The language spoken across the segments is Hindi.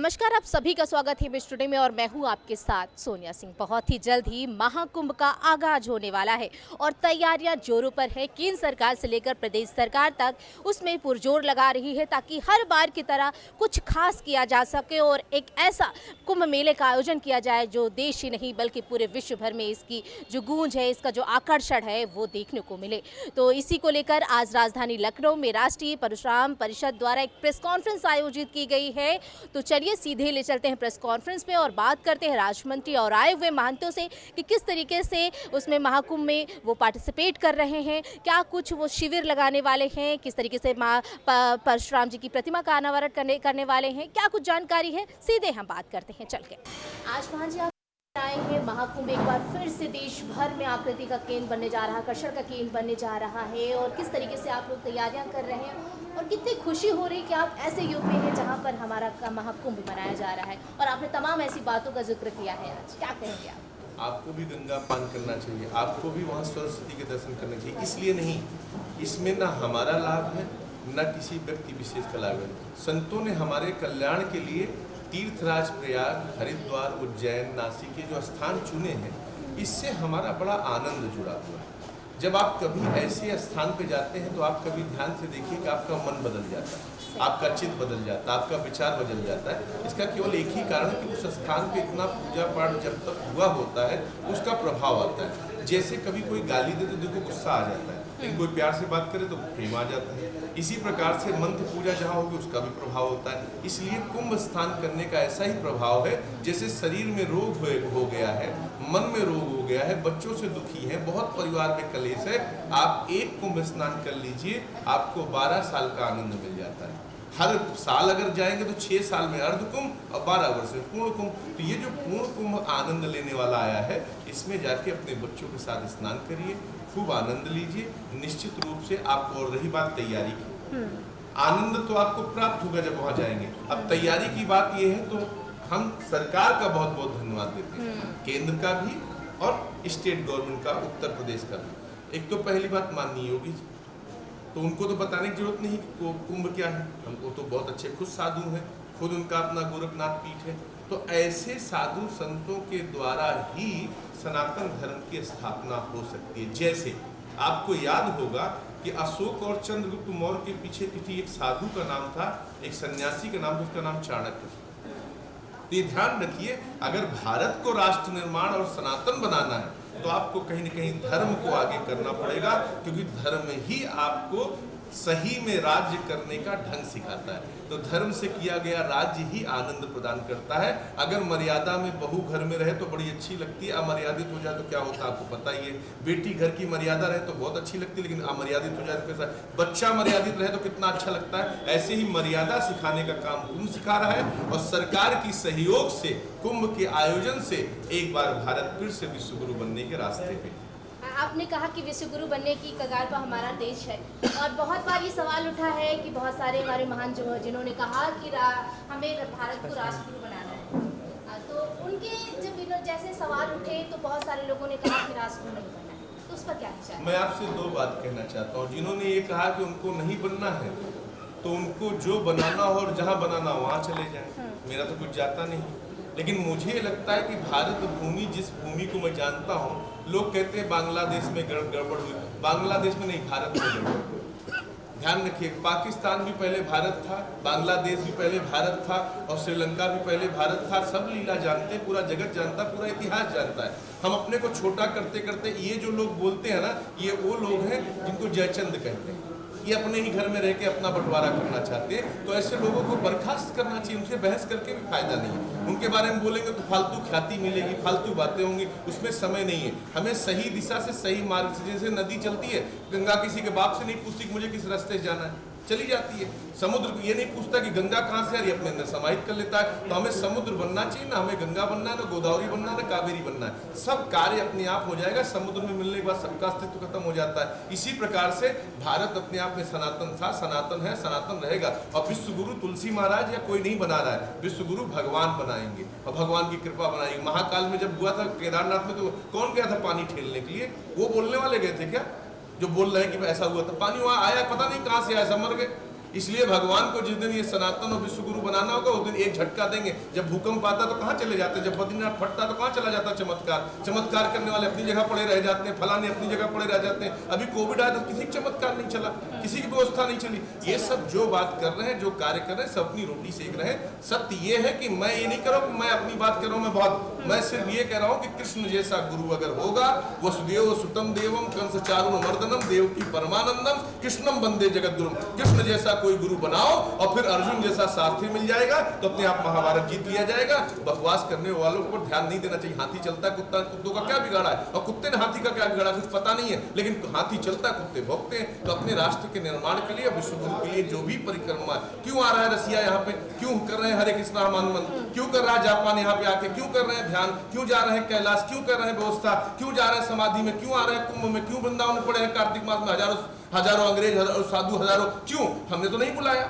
नमस्कार, आप सभी का स्वागत है मिस टुडे में और मैं हूं आपके साथ सोनिया सिंह। बहुत ही जल्द ही महाकुंभ का आगाज होने वाला है और तैयारियां जोरों पर है। केंद्र सरकार से लेकर प्रदेश सरकार तक उसमें पुरजोर लगा रही है ताकि हर बार की तरह कुछ खास किया जा सके और एक ऐसा कुंभ मेले का आयोजन किया जाए जो देश ही नहीं बल्कि पूरे विश्व भर में इसकी जो गूंज है, इसका जो आकर्षण है वो देखने को मिले। तो इसी को लेकर आज राजधानी लखनऊ में राष्ट्रीय परशुराम परिषद द्वारा एक प्रेस कॉन्फ्रेंस आयोजित की गई है। तो चलिए सीधे ले चलते हैं प्रेस कॉन्फ्रेंस में और बात करते हैं राज मंत्री और आए हुए महंतों से कि किस तरीके से उसमें महाकुंभ में वो पार्टिसिपेट कर रहे हैं, क्या कुछ वो शिविर लगाने वाले हैं, किस तरीके से माँ परशुराम जी की प्रतिमा का अनावरण करने वाले हैं, क्या कुछ जानकारी है, सीधे हम बात करते हैं चल के। आज महान जी आए हैं, महाकुंभ एक बार फिर से देश भर में आकृति का केंद्र बनने जा रहा है, आकर्षण का केंद्र बनने जा रहा है और किस तरीके से आप लोग तैयारियां कर रहे हैं और कितनी खुशी हो रही है कि आप ऐसे युग में हैं जहां पर हमारा महाकुंभ मनाया जा रहा है और आपने तमाम ऐसी बातों का जिक्र किया है। आज क्या कहेंगे आप? आपको भी गंगा पान करना चाहिए, आपको भी वहाँ सरस्वती के दर्शन करने चाहिए। इसलिए नहीं, इसमें ना हमारा लाभ है न किसी व्यक्ति विशेष का लाभ है। संतों ने हमारे कल्याण के लिए तीर्थराज प्रयाग, हरिद्वार, उज्जैन, नासिक के जो स्थान चुने हैं, इससे हमारा बड़ा आनंद जुड़ा हुआ है। जब आप कभी ऐसे स्थान पे जाते हैं तो आप कभी ध्यान से देखिए कि आपका मन बदल जाता है, आपका चित्त बदल जाता है, आपका विचार बदल जाता है। इसका केवल एक ही कारण है कि उस स्थान पे इतना पूजा पाठ जब तक हुआ होता है उसका प्रभाव आता है। जैसे कभी कोई गाली दे तो देखो गुस्सा आ जाता है, लेकिन कोई प्यार से बात करे तो प्रेम आ जाता है। इसी प्रकार से मंत्र पूजा जहाँ होगी उसका भी प्रभाव होता है। इसलिए कुंभ स्नान करने का ऐसा ही प्रभाव है जैसे शरीर में रोग हो गया है, मन में रोग हो गया है, बच्चों से दुखी है, बहुत परिवार में कलेश है, आप एक कुंभ स्नान कर लीजिए, आपको 12 साल का आनंद मिल जाता है। हर साल अगर जाएंगे तो 6 साल में अर्ध कुंभ और 12 वर्ष में पूर्ण कुंभ। तो ये जो पूर्ण कुंभ आनंद लेने वाला आया है, इसमें जाके अपने बच्चों के साथ स्नान करिए, खूब आनंद लीजिए। निश्चित रूप से आपको, और रही बात तैयारी की, आनंद तो आपको प्राप्त होगा जब वहां जाएंगे। अब तैयारी की बात ये है तो हम सरकार का बहुत बहुत धन्यवाद देते हैं, केंद्र का भी और स्टेट गवर्नमेंट का, उत्तर प्रदेश का भी। एक तो पहली बात माननीय योगी जी, तो उनको तो बताने की जरूरत नहीं कि कुंभ क्या है, हमको तो बहुत अच्छे खुद साधु हैं, खुद उनका अपना गोरखनाथ पीठ है। तो ऐसे साधु संतों के द्वारा ही सनातन धर्म की स्थापना हो सकती है। जैसे आपको याद होगा कि अशोक और चंद्रगुप्त मौर्य के पीछे किसी एक साधु का नाम था, एक सन्यासी का नाम था, उसका नाम चाणक्य था। तो ये ध्यान रखिए, अगर भारत को राष्ट्र निर्माण और सनातन बनाना है तो आपको कहीं न कहीं धर्म को आगे करना पड़ेगा, क्योंकि धर्म ही आपको सही में राज्य करने का ढंग सिखाता है। तो धर्म से किया गया राज्य ही आनंद प्रदान करता है। अगर मर्यादा में बहू घर में रहे तो बड़ी अच्छी लगती है, अमर्यादित हो जाए तो क्या होता है आपको पता ही है। बेटी घर की मर्यादा रहे तो बहुत अच्छी लगती है, लेकिन अमर्यादित हो जाए तो कैसा। बच्चा मर्यादित रहे तो कितना अच्छा लगता है। ऐसे ही मर्यादा सिखाने का काम कुंभ सिखा रहा है और सरकार की सहयोग से कुंभ के आयोजन से एक बार भारत फिर से विश्व गुरु बनने के रास्ते पे। आपने कहा कि विश्व गुरु बनने की कगार पर हमारा देश है और बहुत बार ये सवाल उठा है कि बहुत सारे हमारे महान जो जिन्होंने कहा कि हमें भारत को राष्ट्रगुरु बनाना है, तो उनके जब जैसे सवाल उठे तो बहुत सारे लोगों ने कहा कि राष्ट्रगुरु नहीं बनना है, तो उस पर क्या विचार? मैं आपसे 2 बात कहना चाहता हूँ। जिन्होंने ये कहा कि उनको नहीं बनना है तो उनको जो बनाना हो और जहाँ बनाना वहाँ चले जाएं, मेरा तो कुछ जाता नहीं। लेकिन मुझे लगता है कि भारत भूमि, जिस भूमि को मैं जानता हूँ, लोग कहते हैं बांग्लादेश में गड़बड़ हुई, बांग्लादेश में नहीं, भारत में गड़बड़ हुई। ध्यान रखिए, पाकिस्तान भी पहले भारत था, बांग्लादेश भी पहले भारत था और श्रीलंका भी पहले भारत था। सब लीला जानते, पूरा जगत जानता, पूरा इतिहास जानता है। हम अपने को छोटा करते करते, ये जो लोग बोलते हैं ना, ये वो लोग हैं जिनको जयचंद कहते हैं। ये अपने ही घर में रह के अपना बंटवारा करना चाहते हैं। तो ऐसे लोगों को बर्खास्त करना चाहिए, उनसे बहस करके भी फायदा नहीं है। उनके बारे में बोलेंगे तो फालतू ख्याति मिलेगी, फालतू बातें होंगी, उसमें समय नहीं है। हमें सही दिशा से, सही मार्ग से, जैसे नदी चलती है, गंगा किसी के बाप से नहीं पूछती कि मुझे किस रास्ते से जाना है, चली जाती है। समुद्र को ये नहीं पूछता कि गंगा कहाँ से आ रही है, अपने अंदर समाहित कर लेता है। तो हमें समुद्र बनना चाहिए, ना हमें गंगा बनना है, ना गोदावरी बनना है, ना कावेरी बनना है। सब कार्य अपने आप हो जाएगा। समुद्र में मिलने के बाद सबका अस्तित्व खत्म हो जाता है। इसी प्रकार से भारत अपने आप में सनातन था, सनातन है, सनातन रहेगा। और विश्व गुरु तुलसी महाराज या कोई नहीं बना रहा है, विश्व गुरु भगवान बनाएंगे और भगवान की कृपा बनाएंगे। महाकाल में जब हुआ था केदारनाथ में, तो कौन गया था पानी ठेलने के लिए? वो बोलने वाले गए थे क्या, जो बोल रहे हैं कि ऐसा हुआ था? पानी वहां आया, पता नहीं कहां से आया, सब मर गए। इसलिए भगवान को जिस दिन ये सनातन और विश्व गुरु बनाना होगा उस दिन एक झटका देंगे। जब भूकंप आता तो कहाँ चले जाते हैं, जब बद्रीनाथ फटता तो कहाँ चला जाता चमत्कार। चमत्कार करने वाले अपनी जगह पड़े रह जाते हैं, फलाने अपनी जगह पड़े रह जाते हैं। अभी कोविड आया तो किसी का चमत्कार नहीं चला, किसी की व्यवस्था नहीं चली। ये सब जो बात कर रहे हैं, जो कार्य कर रहे हैं, सब अपनी रोटी सेक रहे हैं। सत्य ये है कि मैं ये नहीं कर रहा हूँ, मैं अपनी बात कर रहा हूँ, मैं सिर्फ ये कह रहा हूँ कि कृष्ण जैसा गुरु अगर होगा, वसुदेव सुतम देवम कंस चारुण मर्दनम देवकी परमानंदम कृष्णम वंदे जगत गुरु। कृष्ण जैसा कोई गुरु बनाओ और फिर अर्जुन जैसा सारथी मिल जाएगा तो अपने आप महाभारत जीत लिया जाएगा। बकवास करने वालों को ध्यान नहीं देना चाहिए। हाथी चलता है, कुत्तों का क्या बिगाड़ा है, और कुत्ते ने हाथी का क्या बिगाड़ा, कुछ पता नहीं है, लेकिन हाथी चलता है, कुत्ते भौंकते हैं। तो अपने राष्ट्र के निर्माण के लिए, विश्व गुरु के लिए जो भी परिक्रमा, क्यों आ रहा है रसिया यहाँ पे, क्यों कर रहे हैं हरे कृष्णा हनुमान, क्यों कर रहा है जापान यहाँ पे आके, क्यों कर रहे हैं ध्यान, क्यों जा रहे हैं कैलाश, क्यों कर रहे हैं व्यवस्था, क्यों जा रहे हैं समाधि में, क्यों आ रहे हैं कुंभ में, क्यों वृंदावन पड़े हैं कार्तिक मास में हजारों अंग्रेज, हजारों साधु, हजारों, क्यों? हमने तो नहीं बुलाया।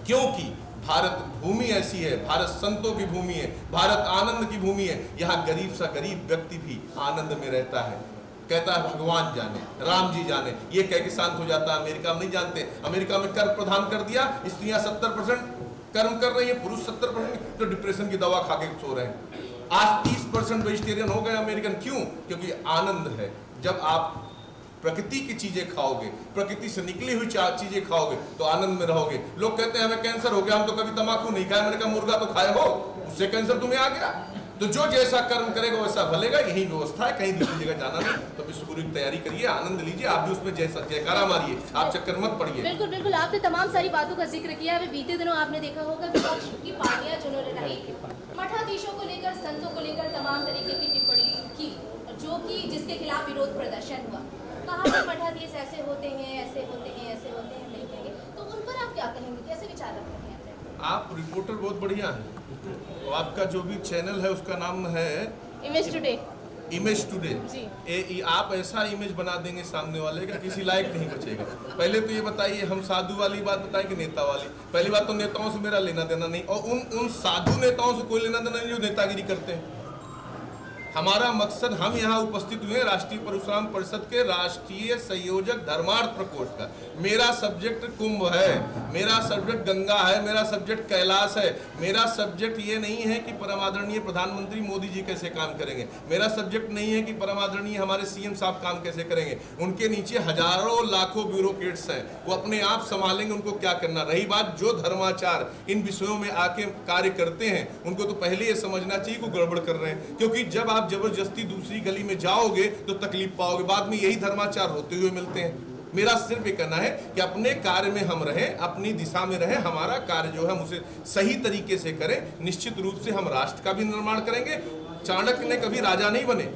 क्योंकि भारत भूमि ऐसी है, भारत संतों की भूमि है, भारत आनंद की भूमि है। यहाँ गरीब सा गरीब व्यक्ति भी आनंद में रहता है, कहता है भगवान जाने, राम जी जाने, ये कह के शांत हो जाता है। अमेरिका में नहीं जानते, अमेरिका में कर प्रदान कर दिया, स्त्रियां 70% कर्म कर रही है, पुरुष 70%, तो डिप्रेशन की दवा खा के सो रहे हैं। आज 30% वेजिटेरियन हो गए अमेरिकन। क्यों? क्योंकि आनंद है। जब आप प्रकृति की चीजें खाओगे, प्रकृति से निकली हुई चीजें खाओगे तो आनंद में रहोगे। लोग कहते हैं हमें कैंसर हो गया, हम तो कभी तंबाकू नहीं खाए। मैंने कहा मुर्गा तो खाए हो, उससे कैंसर तुम्हें आ गया। तो जो जैसा कर्म करेगा वैसा भलेगा, यही व्यवस्था है, कहीं दूसरी जगह जाना नहीं। तो विश्व गुरु की तैयारी करिए, आनंद लीजिए, आप भी उसमें जैसा जयकारा मारिए, आप चक्कर मत पड़िए। बिल्कुल बिल्कुल, आपने तमाम सारी बातों का जिक्र किया है। बीते दिनों आपने देखा होगा विपक्ष की पार्टियां जिन्होंने रही, मठाधीशों को लेकर, संतों को लेकर तमाम तरीके की टिप्पणी की, जो कि जिसके खिलाफ विरोध प्रदर्शन हुआ। कहा कि मठाधीश ऐसे होते हैं, ऐसे होते हैं, ऐसे होते हैं, नहीं कहेंगे। तो उन पर आप क्या कहेंगे, कैसे विचार रखते हैं अपने? आप रिपोर्टर बहुत बढ़िया है, तो आपका जो भी चैनल है उसका नाम है इमेज टुडे। Image today. आप ऐसा इमेज बना देंगे सामने वाले का, किसी लायक नहीं बचेगा। पहले तो ये बताइए, हम साधु वाली बात बताएं कि नेता वाली? पहली बात तो नेताओं से मेरा लेना देना नहीं, और उन साधु नेताओं से कोई लेना देना नहीं जो नेतागिरी करते हैं। हमारा मकसद, हम यहाँ उपस्थित हुए राष्ट्रीय परशुराम परिषद के राष्ट्रीय संयोजक धर्मार्थ प्रकोष्ठ का। मेरा सब्जेक्ट कुंभ है, मेरा सब्जेक्ट गंगा है, मेरा सब्जेक्ट कैलाश है। मेरा सब्जेक्ट ये नहीं है कि परमादरणीय प्रधानमंत्री मोदी जी कैसे काम करेंगे। मेरा सब्जेक्ट नहीं है कि परमादरणीय हमारे सीएम साहब काम कैसे करेंगे। उनके नीचे हजारों लाखों ब्यूरोक्रेट्स हैं, वो अपने आप संभालेंगे उनको क्या करना। रही बात जो धर्माचार इन विषयों में आके कार्य करते हैं, उनको तो पहले ये समझना चाहिए कि गड़बड़ कर रहे हैं। क्योंकि जब आप जबरदस्ती दूसरी गली में जाओगे तो तकलीफ पाओगे, बाद में यही धर्माचार होते हुए मिलते हैं। मेरा सिर्फ ये कहना है कि अपने कार्य में हम रहें, अपनी दिशा में रहें, हमारा कार्य जो है हम उसे सही तरीके से करें। निश्चित रूप से हम राष्ट्र का भी निर्माण करेंगे। चाणक्य ने कभी राजा नहीं बने,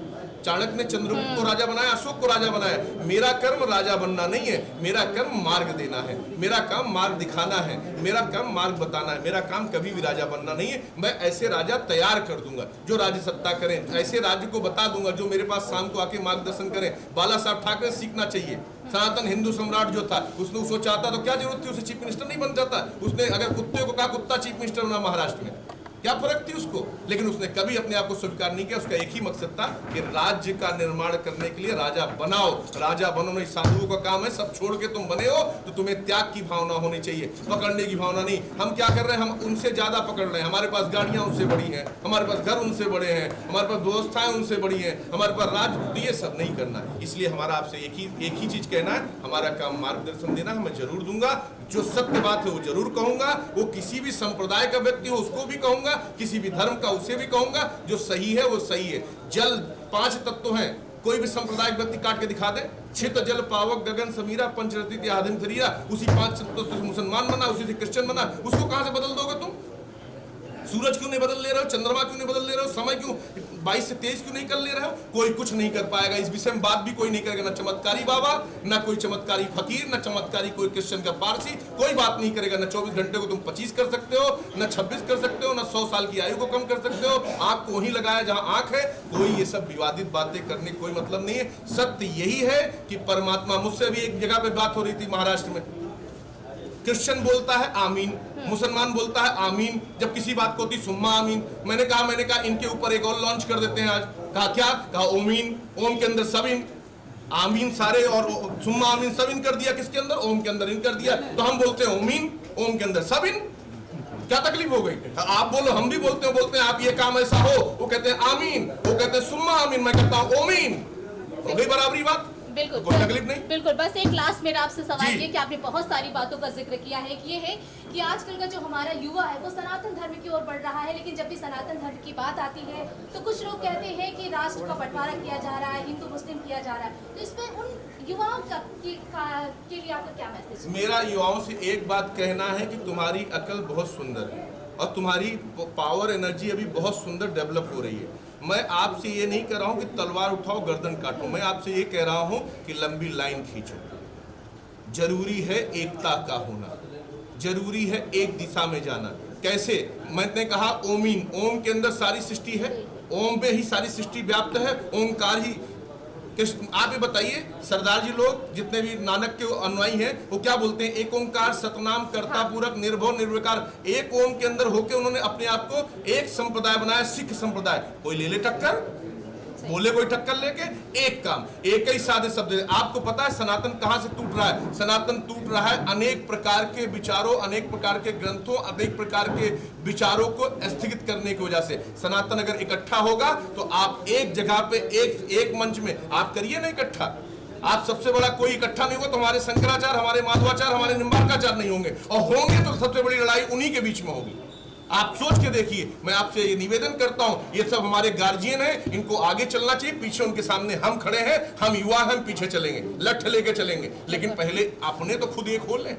चाणक्य ने चंद्रगुप्त को राजा बनाया, अशोक को राजा बनाया। मेरा कर्म राजा बनना नहीं है, मेरा कर्म मार्ग देना है, मेरा काम मार्ग दिखाना है, मेरा काम मार्ग बताना है। मेरा काम कभी भी राजा बनना नहीं है। मैं ऐसे राजा तैयार कर दूंगा जो राज्य सत्ता करें, ऐसे राज्य को बता दूंगा जो मेरे पास शाम को आके मार्गदर्शन करें। बाला साहब ठाकरे सीखना चाहिए। सनातन हिंदू सम्राट जो था, उसने उसको चाहता तो क्या जरूरत थी, उसे चीफ मिनिस्टर नहीं बन जाता। उसने अगर कुत्ते को कहा कुत्ता चीफ मिनिस्टर बना महाराष्ट्र में, क्या फर्क थी उसको? लेकिन उसने कभी अपने आप को स्वीकार नहीं किया। उसका एक ही मकसद था कि राज्य का निर्माण करने के लिए राजा बनाओ। राजा बनो नहीं, साधुओं का काम है। सब छोड़ के तुम बने हो तो तुम्हें त्याग की भावना होनी चाहिए, पकड़ने की भावना नहीं। हम क्या कर रहे हैं, हम उनसे ज्यादा पकड़ रहे हैं। हमारे पास गाड़ियां उनसे बड़ी हैं, हमारे पास घर उनसे बड़े हैं, हमारे पास व्यवस्थाएं उनसे बड़ी हैं, हमारे पास राज। ये सब नहीं करना। इसलिए हमारा आपसे एक ही चीज कहना है, हमारा काम मार्गदर्शन देना है। मैं जरूर दूंगा, जो सत्य बात है वो जरूर कहूंगा। वो किसी भी संप्रदाय का व्यक्ति हो उसको भी कहूंगा, किसी भी धर्म का उसे भी कहूंगा। जो सही है वो सही है। जल 5 तत्व हैं, कोई भी सांप्रदायिक व्यक्ति काट के दिखा दे। छित जल पावक गगन समीरा पंचरती आदिम थरीरा, उसी 5 तत्व से मुसलमान बना, उसी से क्रिश्चियन बना। उसको कहां से बदल दोगे तुम? सूरज क्यों नहीं बदल ले रहे हो, चंद्रमा क्यों नहीं बदल ले रहे हो, समय क्यों 22 से 23 क्यों नहीं कर ले रहे हो? कोई कुछ नहीं कर पाएगा। इस विषय में बात भी कोई नहीं करेगा, ना चमत्कारी बाबा, ना कोई चमत्कारी फकीर, ना चमत्कारी कोई क्रिश्चियन का पारसी, कोई बात नहीं करेगा। ना 24 घंटे को तुम 25 कर सकते हो, ना 26 कर सकते हो, ना 100 साल की आयु को कम कर सकते हो। आंख को वहीं लगाया जहां आंख है। कोई ये सब विवादित बातें करने कोई मतलब नहीं है। सत्य यही है कि परमात्मा, मुझसे भी एक जगह पे बात हो रही थी महाराष्ट्र में, क्रिश्चियन बोलता है आमीन, मुसलमान बोलता है आमीन, जब किसी बात को होती सुम्मा आमीन। मैंने कहा इनके ऊपर एक और लॉन्च कर देते हैं आज। कहा क्या? कहा ओमीन, ओम के अंदर सब इन। आमीन सारे और सुम्मा आमीन सब इन कर दिया, किसके अंदर? ओम के अंदर इन कर दिया। तो हम बोलते हैं ओमीन, ओम के अंदर सब इन। क्या तकलीफ हो गई? आप बोलो, हम भी बोलते हैं आप ये काम ऐसा हो, वो कहते हैं आमीन, वो कहते हैं सुम्मा आमीन, मैं कहता हूं ओमीन। हो गई बराबरी बात? बिल्कुल, कोई तकलीफ नहीं। बिल्कुल। बस एक लास्ट मेरा आपसे सवाल जी। ये कि आपने बहुत सारी बातों का जिक्र किया है कि ये है कि आजकल का जो हमारा युवा है वो सनातन धर्म की ओर बढ़ रहा है, लेकिन जब भी सनातन धर्म की बात आती है तो कुछ लोग कहते हैं कि राष्ट्र का बंटवारा किया जा रहा है, हिंदू मुस्लिम किया जा रहा है। तो इसमें उन युवाओं के लिए आपका क्या मैसेज है? मेरा युवाओं से एक बात कहना है कि तुम्हारी अकल बहुत सुंदर है और तुम्हारी पावर एनर्जी अभी बहुत सुंदर डेवलप हो रही है। मैं आपसे ये नहीं कह रहा हूँ कि तलवार उठाओ गर्दन काटो, मैं आपसे ये कह रहा हूँ कि लंबी लाइन खींचो। जरूरी है एकता का होना, जरूरी है एक दिशा में जाना। कैसे? मैंने कहा ओमीन, ओम के अंदर सारी सृष्टि है, ओम पे ही सारी सृष्टि व्याप्त है, ओमकार ही कृष्ण। आप ये बताइए, सरदार जी लोग जितने भी नानक के अनुयायी हैं वो क्या बोलते हैं? एक ओंकार सतनाम कर्ता पूरक निर्भव निर्विकार। एक ओम के अंदर होकर उन्होंने अपने आप को एक संप्रदाय बनाया, सिख संप्रदाय। कोई ले ले टक्कर, बोले कोई टक्कर लेके, एक काम, एक ही साधे शब्द। आपको पता है सनातन कहां से टूट रहा है? सनातन टूट रहा है अनेक प्रकार के विचारों, अनेक प्रकार के ग्रंथों, अनेक प्रकार के विचारों को स्थगित करने की वजह से। सनातन अगर इकट्ठा होगा तो आप एक जगह पे एक मंच में आप करिए ना इकट्ठा। आप सबसे बड़ा कोई इकट्ठा नहीं होगा तो हमारे शंकराचार्य, हमारे माधवाचार्य, हमारे निम्बार्काचार्य नहीं होंगे, और होंगे तो सबसे बड़ी लड़ाई उन्हीं के बीच में होगी। आप सोच के देखिए। मैं आपसे ये निवेदन करता हूं, ये सब हमारे गार्जियन हैं, इनको आगे चलना चाहिए, पीछे उनके सामने हम खड़े हैं, हम युवा हैं, हम पीछे चलेंगे, लठ लेके चलेंगे, लेकिन पहले अपने तो खुद एक खोल लें।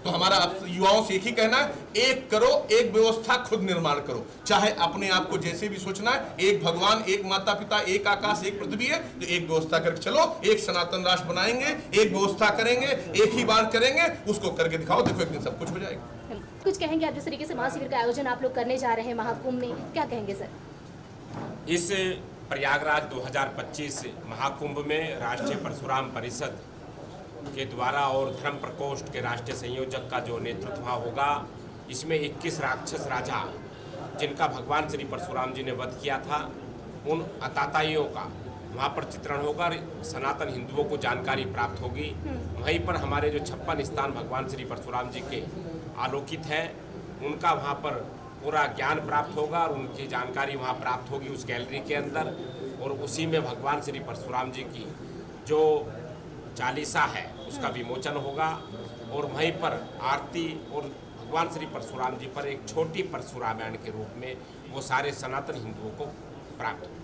तो हमारा युवाओं से एक ही कहना है, एक करो, एक व्यवस्था खुद निर्माण करो। चाहे अपने आप को जैसे भी सोचना है, एक भगवान, एक माता पिता, एक आकाश, एक पृथ्वी है, तो एक व्यवस्था करके चलो, एक सनातन राष्ट्र बनाएंगे, एक व्यवस्था करेंगे, एक ही बार करेंगे, उसको करके दिखाओ, देखो एक दिन सब कुछ हो जाएगा। कुछ कहेंगे आप? जिस तरीके से महाशिविर का आयोजन आप लोग करने जा रहे हैं महाकुंभ में, क्या कहेंगे सर? इस प्रयागराज 2025 महाकुंभ में राष्ट्रीय परशुराम परिषद के द्वारा और धर्म प्रकोष्ठ के राष्ट्रीय संयोजक का जो नेतृत्व होगा, इसमें 21 राक्षस राजा जिनका भगवान श्री परशुराम जी ने वध किया था, उन अताताइयों का वहाँ पर चित्रण होगा। सनातन हिंदुओं को जानकारी प्राप्त होगी। वहीं पर हमारे जो 56 स्थान भगवान श्री परशुराम जी के आलोकित हैं, उनका वहाँ पर पूरा ज्ञान प्राप्त होगा और उनकी जानकारी वहाँ प्राप्त होगी उस गैलरी के अंदर। और उसी में भगवान श्री परशुराम जी की जो चालीसा है उसका विमोचन होगा, और वहीं पर आरती और भगवान श्री परशुराम जी पर एक छोटी परशुरामायण के रूप में वो सारे सनातन हिंदुओं को प्राप्त होगी।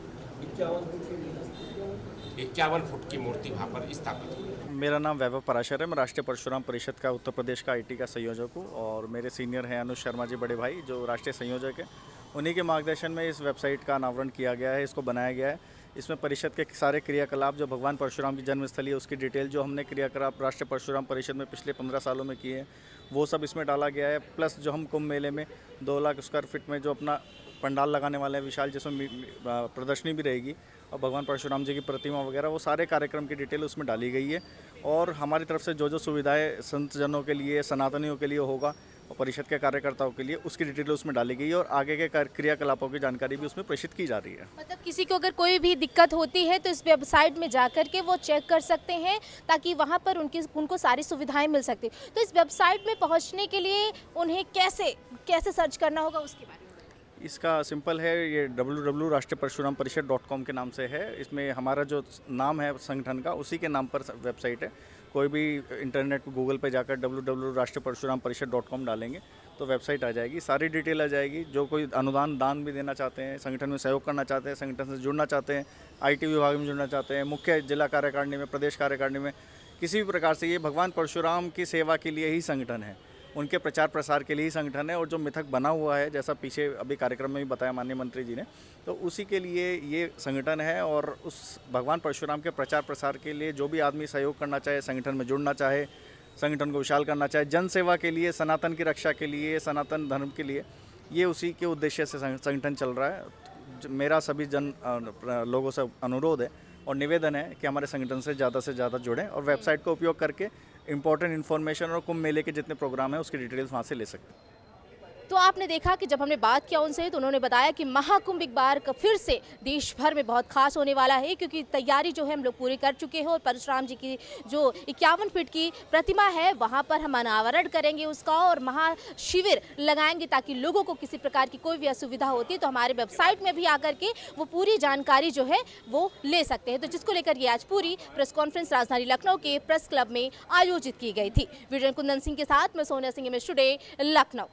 51 फुट की मूर्ति वहाँ पर स्थापित हुई। मेरा नाम वैभव पराशर है। मैं राष्ट्रीय परशुराम परिषद का उत्तर प्रदेश का आईटी का संयोजक हूँ, और मेरे सीनियर हैं अनुज शर्मा जी, बड़े भाई, जो राष्ट्रीय संयोजक हैं। उन्हीं के मार्गदर्शन में इस वेबसाइट का अनावरण किया गया है, इसको बनाया गया है। इसमें परिषद के सारे क्रियाकलाप, जो भगवान परशुराम की जन्मस्थली है उसकी डिटेल, जो हमने क्रियाकलाप राष्ट्रीय परशुराम परिषद में पिछले 15 सालों में किए हैं, वो सब इसमें डाला गया है। प्लस जो हम कुंभ मेले में 2 लाख स्क्वायर फीट में जो अपना पंडाल लगाने वाले हैं विशाल, जिसमें प्रदर्शनी भी रहेगी और भगवान परशुराम जी की प्रतिमा वगैरह, वो सारे कार्यक्रम की डिटेल उसमें डाली गई है। और हमारी तरफ से जो जो सुविधाएं संत जनों के लिए, सनातनियों के लिए होगा और परिषद के कार्यकर्ताओं के लिए, उसकी डिटेल उसमें डाली गई है, और आगे के क्रियाकलापों की जानकारी भी उसमें प्रेषित की जा रही है। मतलब किसी को अगर कोई भी दिक्कत होती है तो इस वेबसाइट में जाकर के वो चेक कर सकते हैं, ताकि वहाँ पर उनको सारी सुविधाएं मिल सकती। तो इस वेबसाइट में पहुँचने के लिए उन्हें कैसे सर्च करना होगा, उसके बारे में? इसका सिंपल है, ये www.राष्ट्रीयपरशुरामपरिषद.com के नाम से है। इसमें हमारा जो नाम है संगठन का, उसी के नाम पर वेबसाइट है। कोई भी इंटरनेट पर गूगल पे जाकर www.राष्ट्रीयपरशुरामपरिषद.com डालेंगे तो वेबसाइट आ जाएगी, सारी डिटेल आ जाएगी। जो कोई अनुदान दान भी देना चाहते हैं, संगठन में सहयोग करना चाहते हैं, संगठन से जुड़ना चाहते हैं, आईटी विभाग में जुड़ना चाहते हैं, मुख्य जिला कार्यकारिणी में, प्रदेश कार्यकारिणी में, किसी भी प्रकार से, ये भगवान परशुराम की सेवा के लिए ही संगठन है, उनके प्रचार प्रसार के लिए ही संगठन है। और जो मिथक बना हुआ है, जैसा पीछे अभी कार्यक्रम में भी बताया माननीय मंत्री जी ने, तो उसी के लिए ये संगठन है। और उस भगवान परशुराम के प्रचार प्रसार के लिए जो भी आदमी सहयोग करना चाहे, संगठन में जुड़ना चाहे, संगठन को विशाल करना चाहे, जन सेवा के लिए, सनातन की रक्षा के लिए, सनातन धर्म के लिए, ये उसी के उद्देश्य से संगठन चल रहा है। मेरा सभी लोगों से अनुरोध है और निवेदन है कि हमारे संगठन से ज़्यादा जुड़ें और वेबसाइट का उपयोग करके इम्पोर्टेंट इन्फॉर्मेशन और कुंभ मेले के जितने प्रोग्राम हैं उसकी डिटेल्स वहाँ से ले सकते हैं। तो आपने देखा कि जब हमने बात किया उनसे तो उन्होंने बताया कि महाकुंभ एक बार फिर से देश भर में बहुत खास होने वाला है, क्योंकि तैयारी जो है हम लोग पूरी कर चुके हैं और परशुराम जी की जो 51 फीट की प्रतिमा है वहाँ पर हम अनावरण करेंगे उसका और महाशिविर लगाएंगे ताकि लोगों को किसी प्रकार की कोई भी असुविधा होती है तो हमारे वेबसाइट में भी आकर के वो पूरी जानकारी जो है वो ले सकते हैं। तो जिसको लेकर ये आज पूरी प्रेस कॉन्फ्रेंस राजधानी लखनऊ के प्रेस क्लब में आयोजित की गई थी। वीडियो कुंदन सिंह के साथ मैं सोनिया सिंह, MS टुडे, लखनऊ।